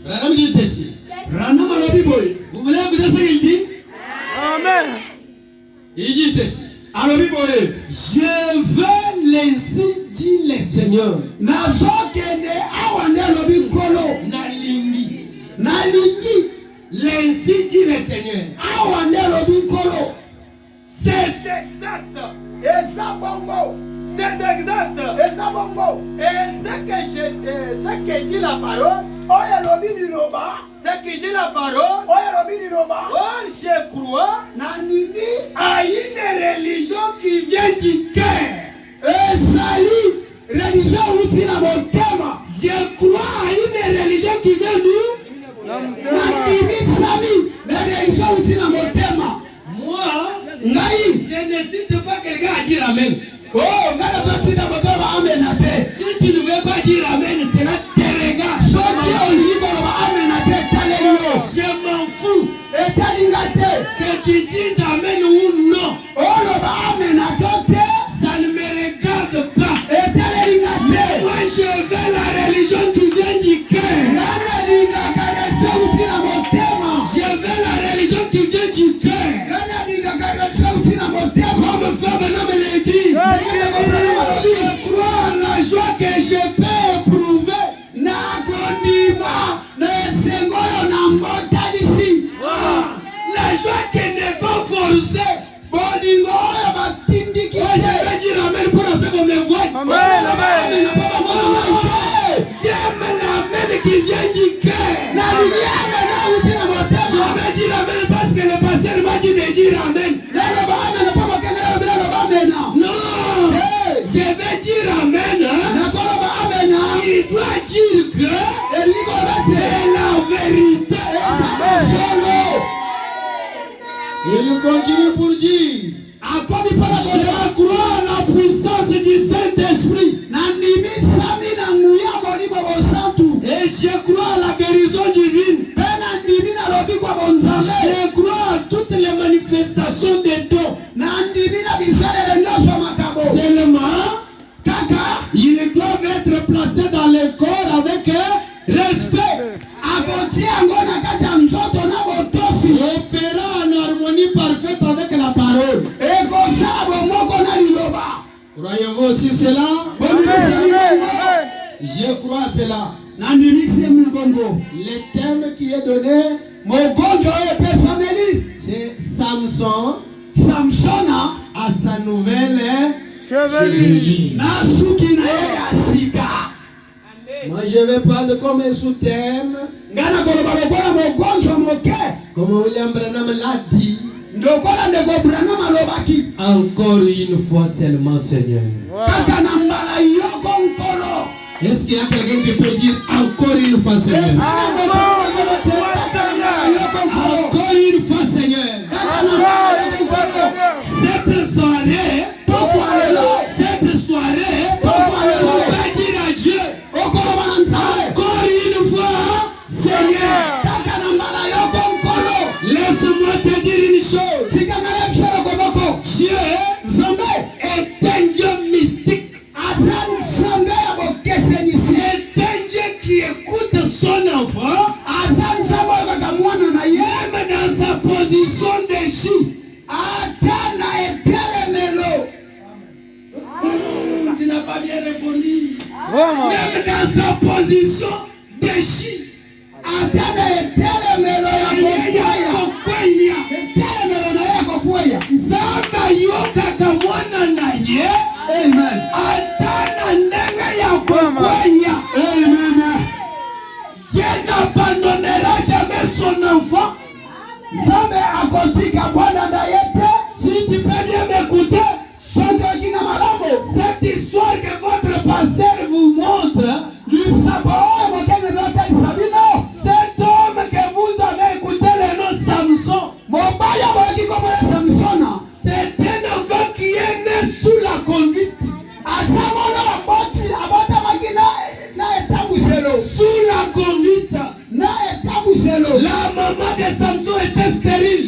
Branham dit ceci. Branham alobi boye. Vous voulez écouter ce qu'il dit? Amen. Il dit ceci. Alobi boye. Je veux l'ainsi dit le Seigneur. Nazokende awa nde alobi nkolo. Nalingi. L'ainsi dit le Seigneur. Awa nde alobi nkolo. C'est exact. Et ça bongo. C'est exact. Et ça bongo. Et ce que dit la parole. Oya lobi niloba. Ce qui dit la parole. Oya lobi niloba. Oh, je crois. Nanini À une religion qui vient du cœur. ezali religion uti na motema. Je crois à une religion qui vient d'où? Nandimi sami na religion uti na motema. Moi, Ngai je n'hésite pas quelqu'un à dire Amen. oh ngana batina motema amena te. Si tu ne veux pas dire Amen, cela te regarde. Soki olingi koloba amena te talelo. Je m'en fous Etalinga te. que tu dises Amen ou non. Oloba amena te. Ça ne me regarde pas. Etalinga te. Moi, je veux la religion qui vient du cœur. Nana linga religion uti na motema. Je veux la religion qui vient du cœur. Nana linga religion uti na motema. Comme Femme Nam l'a dit. Je crois en la joie que je peux éprouver. Nakondima na esengoyo na mbotalisi. La joie qui n'est pas forcée. Bolingo oyo batindiki. Moi, je vais dire Amen pour ce qu'on me voit. Amen. J'aime l'amen qui vient du cœur. Je vais dire Amen parce que le pasteur m'a dit de dire Amen. Non, je vais dire Amen. Il doit dire que c'est la vérité. Il continue pour dire, je crois à la puissance du Saint-Esprit. Et je crois à la guérison divine. Je crois à toutes les manifestations des dons. Seulement, ils doivent être placés dans le corps avec respect. Opérant en harmonie parfaite avec la parole. Croyez-vous aussi cela? Je crois à cela. Le thème qui est donné, c'est Samson à sa nouvelle chevelure. Moi je vais parler comme un sous-thème, comme William Branham l'a dit. Encore une fois seulement, Seigneur. Est-ce qu'il y a quelqu'un qui peut dire encore une fois, Seigneur? Encore une fois, Seigneur. Cette soirée, on va dire à Dieu encore une fois, Seigneur. Laisse-moi te dire une chose. Dieu est un Dieu mystique. C'est un Dieu qui écoute son enfant, même dans sa position déchue. Tu n'as pas bien répondu. Même dans sa position déchue. Zamba yokaka mwana na ye. Amen. Atana ndenge ya kukwenya. Amen. Dieu n'abandonnera jamais son enfant. Si tu peux bien m'écouter, cette histoire que votre pasteur vous montre, cet homme que vous avez écouté le nom Samson, c'est un enfant qui est né sous la conduite. Sous la conduite. La maman de Samson était stérile.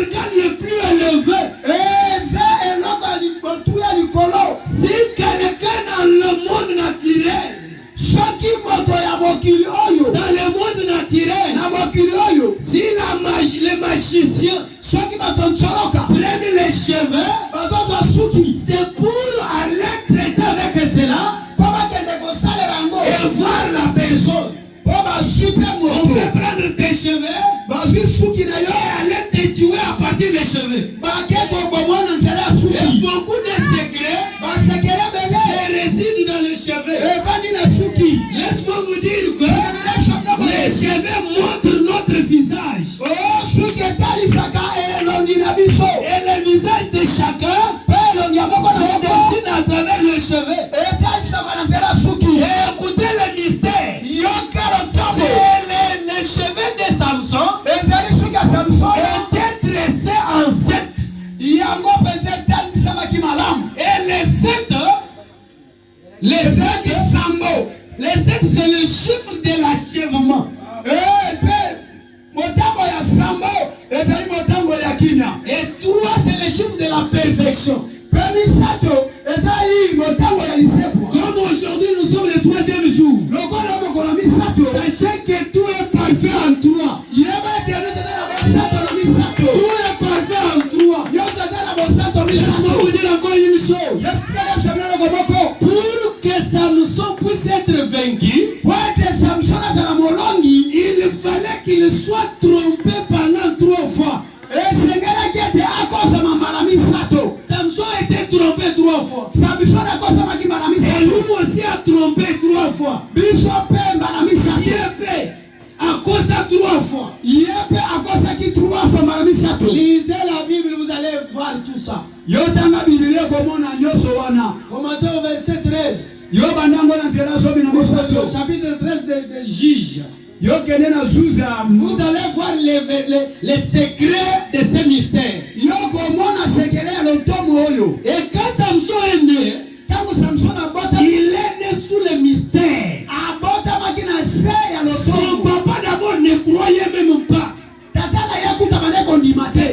organe le plus élevé. Si quelqu'un dans le monde naturel, dans le monde naturel, si les magiciens prennent les cheveux, c'est pour aller traiter avec cela et voir la personne. On peut prendre tes cheveux et aller te tuer à partir des cheveux. Et beaucoup de secrets résident dans les cheveux. Laisse-moi vous dire que les cheveux montrent notre visage. Et le visage de chacun se dessine à travers les cheveux. Et écoutez le mystère. C'est les cheveux de Samson étaient tressés en 7. Et les 7 c'est le chiffre de l'achèvement. Et 3 c'est le chiffre de la perfection. Comme aujourd'hui nous sommes le 3e jour. Sachez que tout est parfait en toi. Tout est parfait en toi. Laisse-moi vous dire encore une chose. Pour que Samson puisse être vaincu, il fallait qu'il soit trompé pendant 3 fois. Samson a été trompé 3 fois. Et lui aussi a trompé 3 fois. À cause de 3 fois. Lisez la Bible, vous allez voir tout ça. Commencez au verset 13. Au chapitre 13 de Juge. Vous allez voir les secrets de ces mystères. Et quand Samson est né, il est né sous le mystère. Son papa d'abord ne croyait même pas.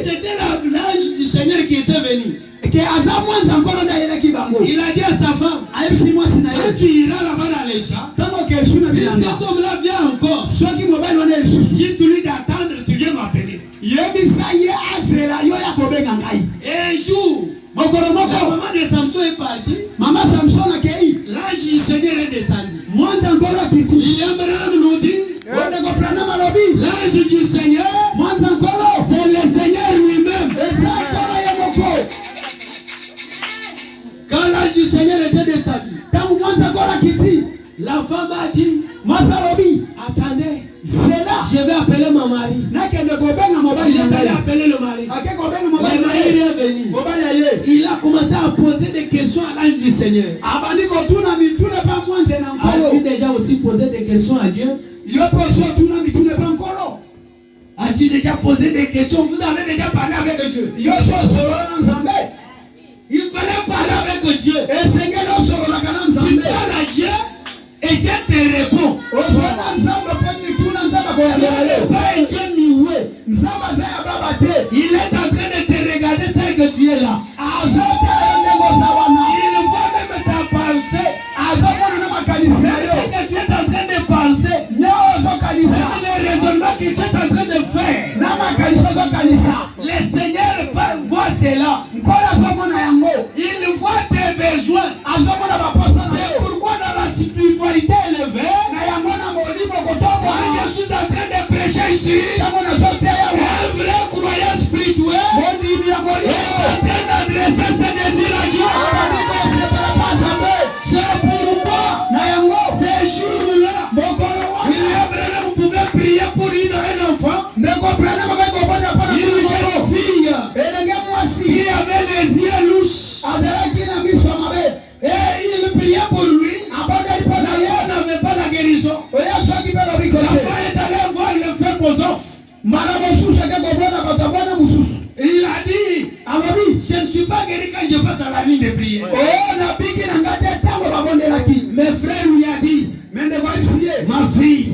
C'était l'ange du Seigneur qui était venu. Il a dit à sa femme, quand tu iras là-bas dans les champs, si cet homme-là vient encore, dis-lui d'attendre, tu viens m'appeler. Et un jour, la maman de Samson est partie. L'ange du Seigneur est descendu. Il nous dit, l'ange du Seigneur, c'est le Seigneur lui-même. Quand l'ange du Seigneur était descendu, la femme a dit, attendez, je vais appeler mon mari. Il a appelé le mari. Le mari est venu. Il a commencé à poser des questions à l'ange du Seigneur. A-t-il déjà aussi posé des questions à Dieu? A-t-il déjà posé des questions? Vous avez déjà parlé avec Dieu? Il fallait parler avec Dieu. Tu parles à Dieu et Dieu te répond. Il est en train de te regarder tel que tu es là. Il voit même ta pensée. Ce que tu es en train de penser, même les raisonnements que tu es en train de faire. Le Seigneur voit cela. Il voit tes besoins. C'est pourquoi dans la spiritualité élevée, quand je suis en train de prêcher ici, un vrai croyant spirituel est en train d'adresser ses désirs à Dieu. C'est pourquoi ces jours-là, vous pouvez prier pour un enfant, une jeune fille qui avait des yeux louches. Et il priait pour lui. Il n'avait pas la guérison. L'enfant est allé voir le frère Bozov. Il a dit, je ne suis pas guéri quand je passe à la ligne de prière. Mes frères lui a dit, ma fille,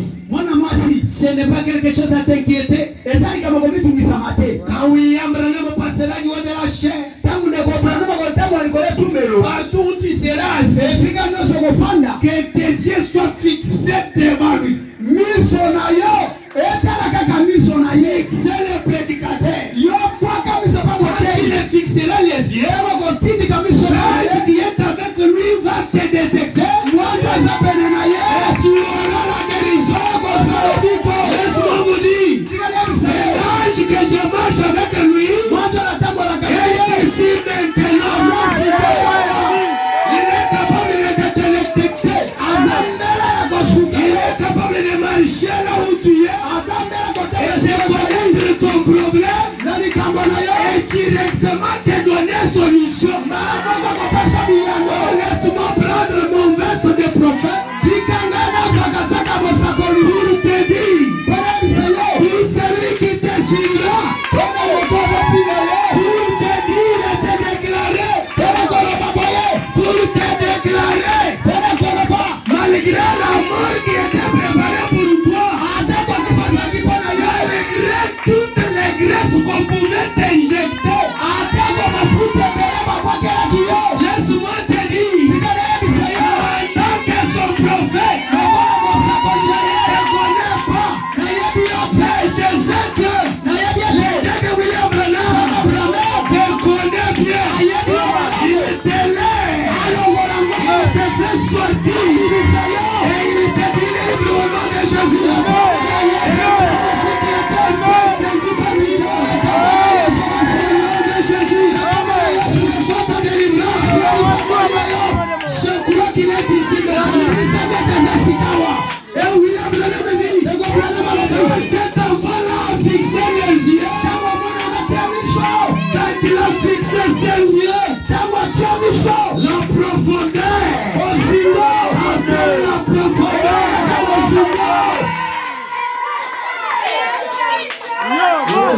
ce n'est pas quelque chose à t'inquiéter. Quand William Branham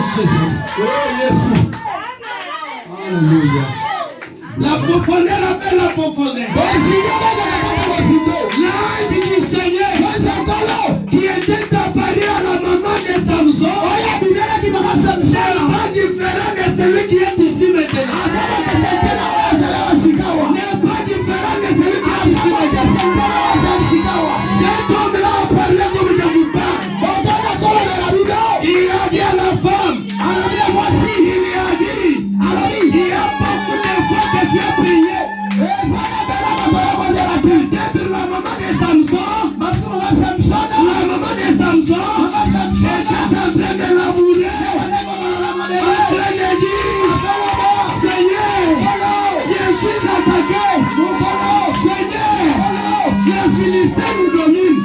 Jésus. Oh Yesu. Alléluia. La profondeur appelle la profondeur. L'ange du Seigneur qui était apparu à la maman de Samson n'est pas différent de celui qui est ici maintenant. N'est pas différent de celui qui est ici maintenant. Cet homme-là a parlé comme je vous parle. Il a dit à la femme, il lui a dit, il y a beaucoup de fois que tu as prié. Peut-être la maman de Samson, la maman de Samson était en train de labourer, en train de dire, Seigneur, je suis attaqué. Seigneur, les Philistins nous dominent.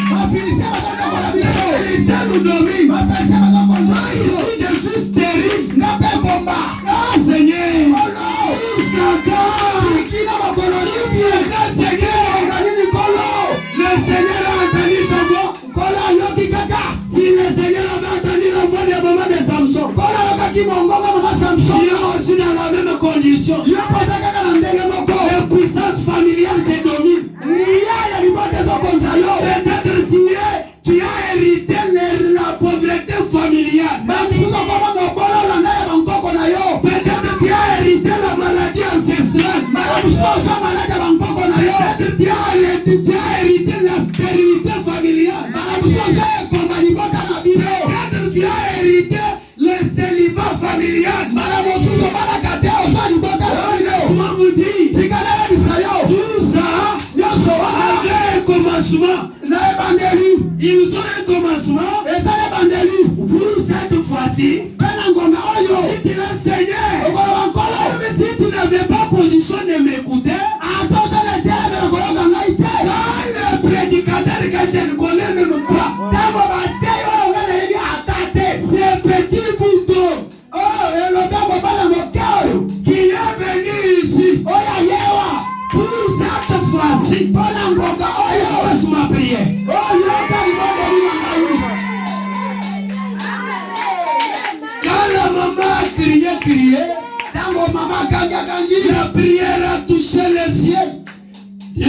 Les Philistins nous dominent. Moi ici, je suis stérile. Ah Seigneur, jusqu'à quand? Le Seigneur a entendu sa voix. Si le Seigneur avait entendu la voix de la maman de Samson, il est aussi dans la même condition. La puissance familiale te domine. Peut-être tu as hérité la pauvreté familiale. Peut-être tu as hérité la maladie ancestrale. Peut-être tu as hérité la stérilité familiale. Peut-être tu as hérité le célibat familial. Laisse-moi vous dire, tout ça avait un commencement. Ils ont un commencement. Pour cette fois-ci, si tu l'as Seigneur, même si tu n'avais pas position de m'écouter, le prédicateur que je ne connais même pas, c'est petit bouton qui est venu ici pour cette fois-ci. Fasse ma prière. Quand la maman a crié, la prière a touché le ciel. Le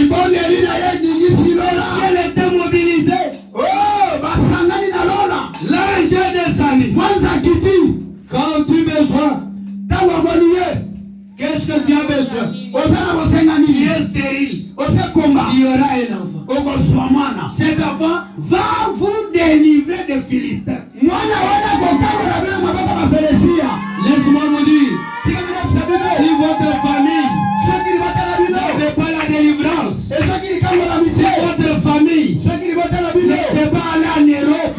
ciel était mobilisé. L'ange est descendu. Quand tu as besoin, qu'est-ce que tu as besoin? Tu es stérile. Tu auras un enfant. Cet enfant va vous délivrer des Philistins. Laisse-moi vous dire, si votre famille n'avait pas la délivrance, si votre famille n'était pas allée en Europe,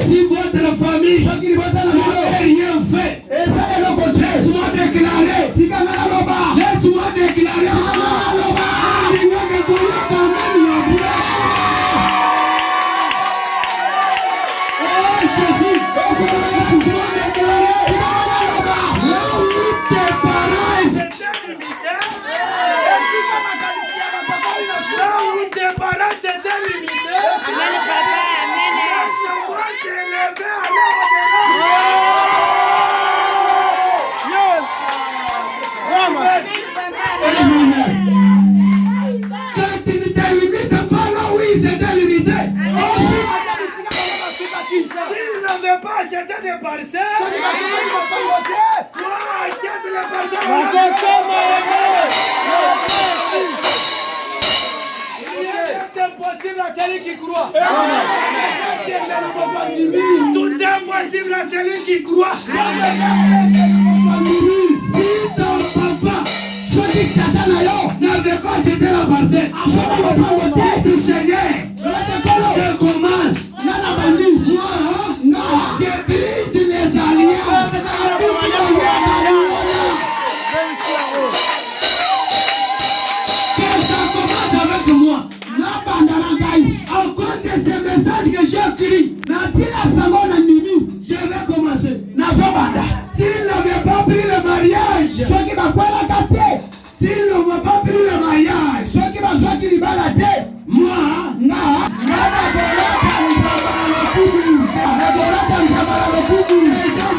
si votre famille n'avait rien fait, laisse-moi déclarer, Jésus, laisse-moi déclarer, là où tes parents s'étaient limités, laisse-moi t'élever à quand tu ne te limites pas là où ils étaient limités, s'ils n'avaient pas acheté des parcelles, toi achète les parcelles. Tout est possible à celui qui croit. Tout est possible à celui qui croit. Si ton papa n'avait pas acheté la parcelle, du Seigneur, je commence. Moi, je brise les alliances. Que ça commence avec moi. À cause de ces messages que j'ai écrits, je vais commencer. S'il n'avait pas pris le mariage, s'il n'avait pas pris le mariage, moi, les gens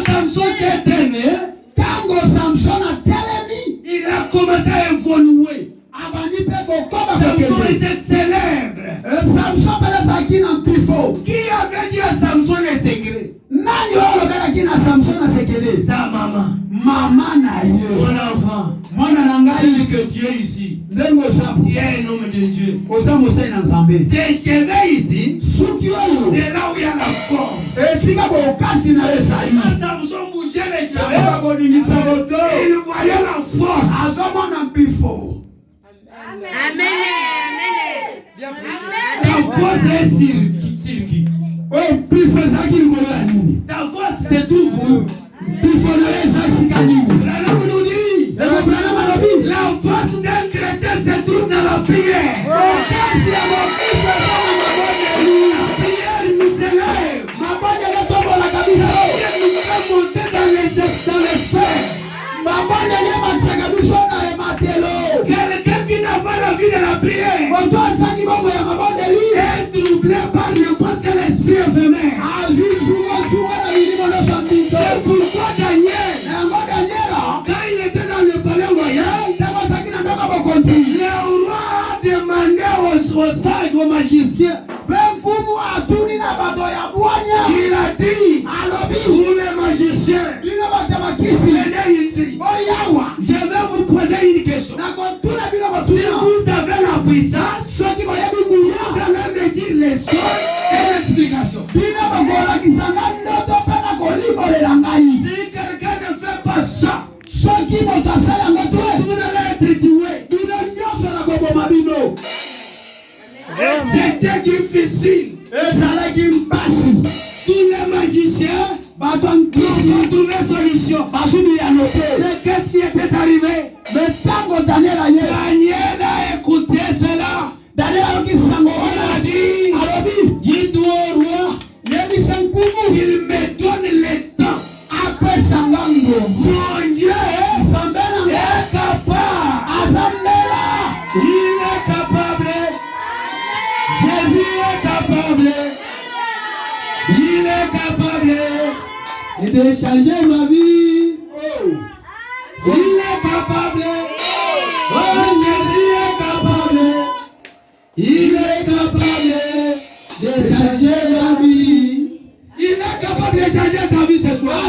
Samson s'est traîné, tango Samson a telemi il a commencé à évoluer. abandi pe kokoba Samson kokende était célèbre. Samson belezaki na mpifo Qui avait dit à Samson les secrets? nani oyo olobelaki na Samson asekele Sa maman. mama na ye Mon enfant, mwana na ngai dis que tu es ici. ndenge ozapo Tu es un homme de Dieu. oza mosali na nzambe Tes cheveux ici, suki oyo c'est là où il y a la force. esika bokasi na ye ezali Quand Samson bougeait les cheveux, akoningisa moto il voyait la force. azomona mpifo Ta force est circuit. oyo mpifo ezalaki likolo ya nini Ta force se trouve où? mpifo na ye eza esika nini Branham nous dit, ekofrana malobi la force d'un chrétien se trouve dans la prière. okasi ya mokristo eza na mabondeli La prière nous élève. mabondeli etombolaka biso Et nous fait monter dans les sphères. mabondeli ematisaka biso na ematelo Quelqu'un qui n'a pas la vie de la prière moto asangi bongo ya mabondeli est troublé par n'importe quel esprit éphémère. azwi zungazunga na milimo nyonso ya mbiso C'est pourquoi Daniel, yango daniela quand il était dans le palais royal, ntango azalaki na ndako ya bokonzi le roi a demandé aux sages, aux magiciens, mpe nkumu atuni na bato ya bwanya il a dit, alobi pour les magiciens, bino bato ya makisi venez ici. oyawa Je vais vous poser une question. nakotuna bino Si motuna vous avez la puissance, soki boyebi vous nguya allez me dire les choses et l'explication. bino bokolakisanga ndoto mpe na kolimolela ngai Si quelqu'un ne fait pas ça, soki moto asala yango te vous allez être tué. bino nyonso nakoboma bino C'était difficile. ezalaki mpasi Tous les magiciens bato ya n'ont nkisi pas trouvé solution. bazwi biyano te Mais qu'est-ce qui était arrivé? me ntango daniel aye Daniel a écouté cela. daniel ayoki sango Il wana a dit, alobi dites au roi, yebisa nkumu il me donne le temps. apesanga ngombo Mon Dieu nzambe na ngai est capable. aza mbela Il est capable. Jésus est capable. Il est capable de changer ma vie. Il est capable. Oh, Jésus est capable. Il est capable de changer ma vie. Il est capable de changer ta vie ce soir.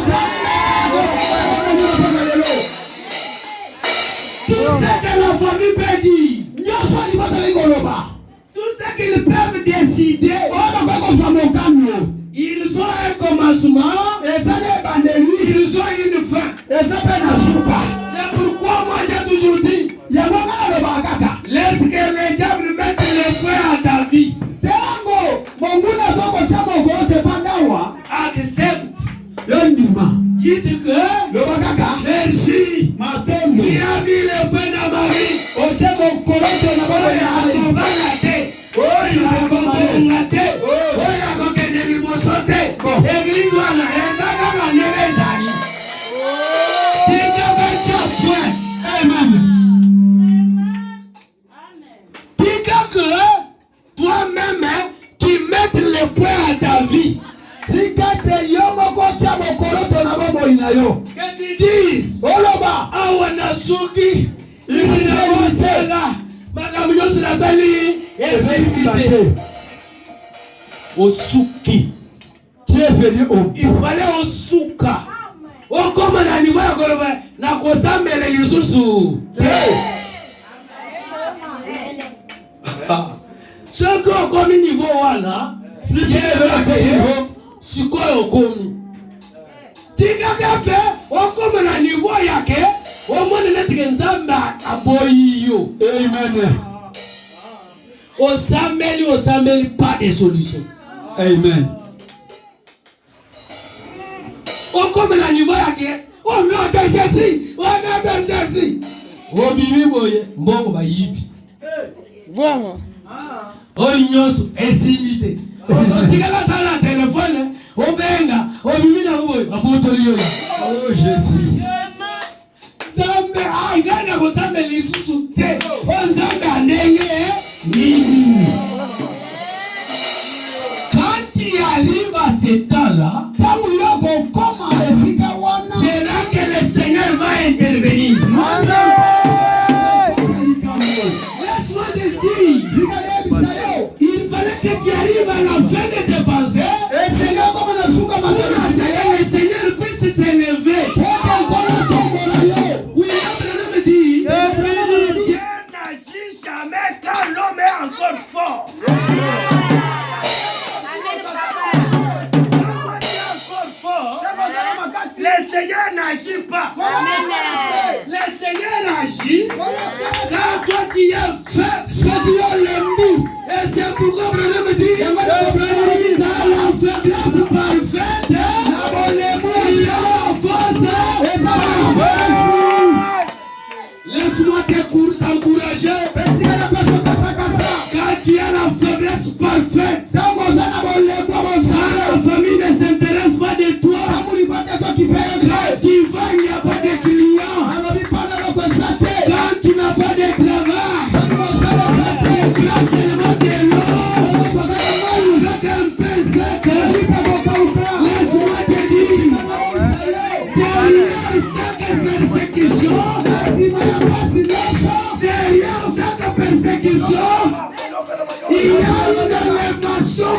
Tout ce que la famille peut dire, nyonso alibotaki koloba tout ce qu'ils peuvent décider, oyo bakoki kozwa mokano ils ont un commencement, ezali ebandeli ils ont une fin. eza mpe na suka C'est pourquoi moi j'ai toujours dit, yango nga nalobaka kaka laisse que le diable mette le feu à ta vie. ntango monguna azokotya mokolo te pandawa Accepte. yo ndima Dites que loba kaka merci. matondo Qui a mis le feu dans ma vie? otya mokolo te na bolo ya ale Akobanga te. Oyo akokonga te. Oyo akokende liboso te. Église wana eza kaka ndenge ezali. Tika betya point. amen Tika que toi-même tu mettes le point à ta vie. tika te yo moko otya mokolo to na bomoi na yo Que tu dises oloba awa nasuki isinabosela makambo nyonso nazali ezesila ezesite te osuki. tu es venu au Il fallait osuka okoma na niveau ya koloba na kosambela lisusu te. Soki okomi niveau wana yeye sikoyo okomi tikaka mpe okoma na niveau yake omoni netike nzambe aboyi yo. amen osambeli pas de solution. amen Okoma na niveau yake omeote Jésus obimi boye mbongo bayibi oyo nyonso esimbi te. Otikala tala telefone obenga obimi nango boye babotoli yo. oh jésus Nzambe ngana kosambela lisusu te. O nzambe andenge nini? Quand tu arrives à ce temps-là, ntango yo kokoma esika Seigneur n'agit pas. Amen. Le Seigneur agit quand toi tu es faible. Ce qui est l'ennemi. Et c'est pourquoi Bruno me dit dans la faiblesse parfaite, il y a la force. Laisse-moi t'encourager. Quand tu as la faiblesse parfaite, la famille ne s'intéresse pas de toi. Quand tu vas, il n'y a pas de clients. Quand tu n'as pas de travail, tu as seulement de l'eau avec un peu sec. Laisse-moi te dire, derrière chaque persécution, derrière chaque persécution, il y a une élévation.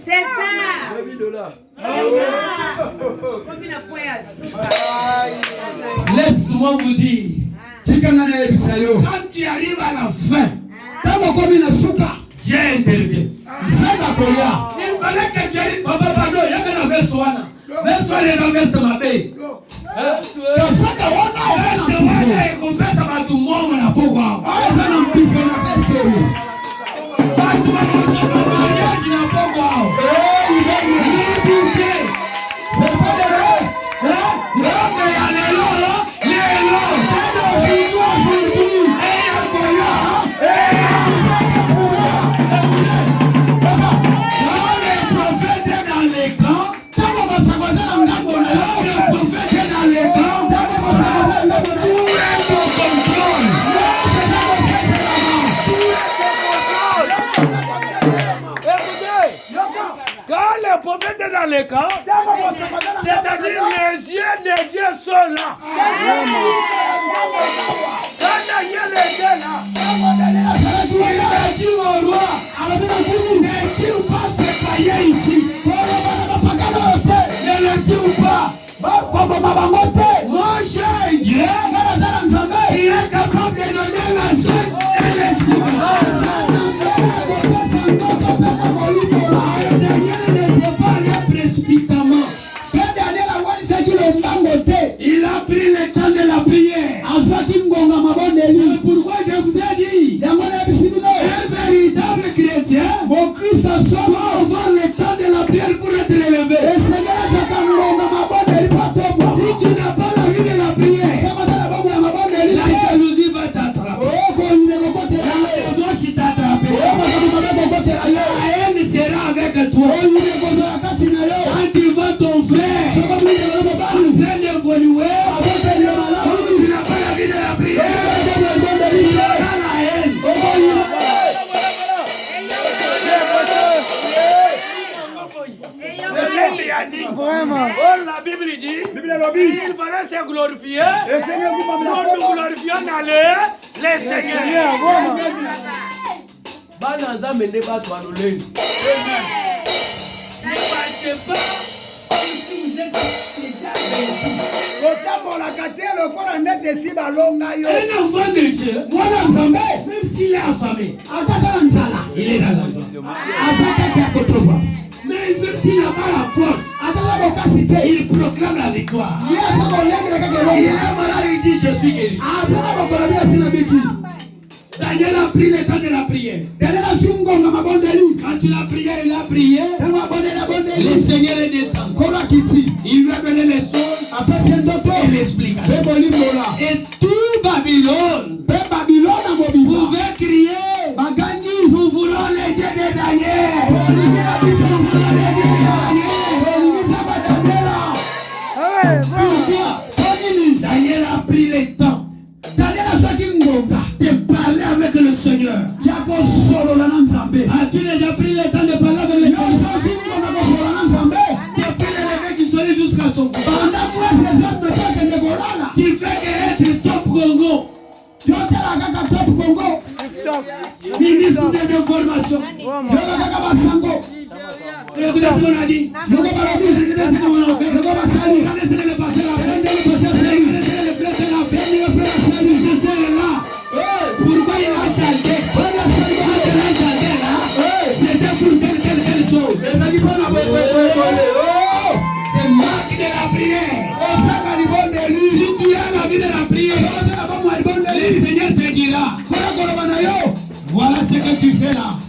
C'est ça. Comme une poignage. Laisse-moi vous dire, quand tu arrives à la fin, Dieu intervient. Il fallait que tu arrives, papa, pardon, il y a qu'un verset. Verset, il y a un verset, ma belle. Dans les camps, c'est-à-dire les yeux de Dieu sont là. Quand Daniel était là, il a dit au roi, ne dis pas c'est païen ici. Ne le dis pas. Moi j'ai un Dieu qui est capable de donner la science et l'explication. Daniel n'était pas allé précipitamment. Il a pris le temps de la prière. Pourquoi je vous ai dit, un véritable chrétien doit avoir le temps de la prière pour être élevé. Si tu n'as pas la vie de la prière, la jalousie va t'attraper. La gauche t'attraper. La haine sera avec toi. Quand tu vois ton frère en train d'évoluer, tu n'as pas la vie de la prière. Il aura la haine. La Bible dit il fallait se glorifier. Nous nous glorifions dans les Seigneurs. Bana Nzambe ne pas toi nous l'aimer. Ne partez pas si vous êtes déjà un enfant de Dieu, même s'il est affamé, il est dans la joie. Mais même s'il n'a pas la force, il proclame la victoire. Il est malade, il dit je suis guéri. Daniel a pris le temps de la prière. Quand il a prié, il a prié. Le Seigneur est descendu. Il lui a donné les choses et l'explication. Et tout Babylone pouvait crier. Nous voulons les dieux de Daniel. Pourquoi Daniel a pris le temps de parler avec le Seigneur. As-tu déjà pris le temps de parler avec le Seigneur? Depuis l'élevé qui serait jusqu'à son cou. Qui fait être top Congo. Ministre des informations. Écoutez ce qu'on a dit. Écoutez ce qu'on a fait. Regardez ce que le passé a fait. Regardez ce que le frère a fait. Pourquoi il a chanté? tu fais là?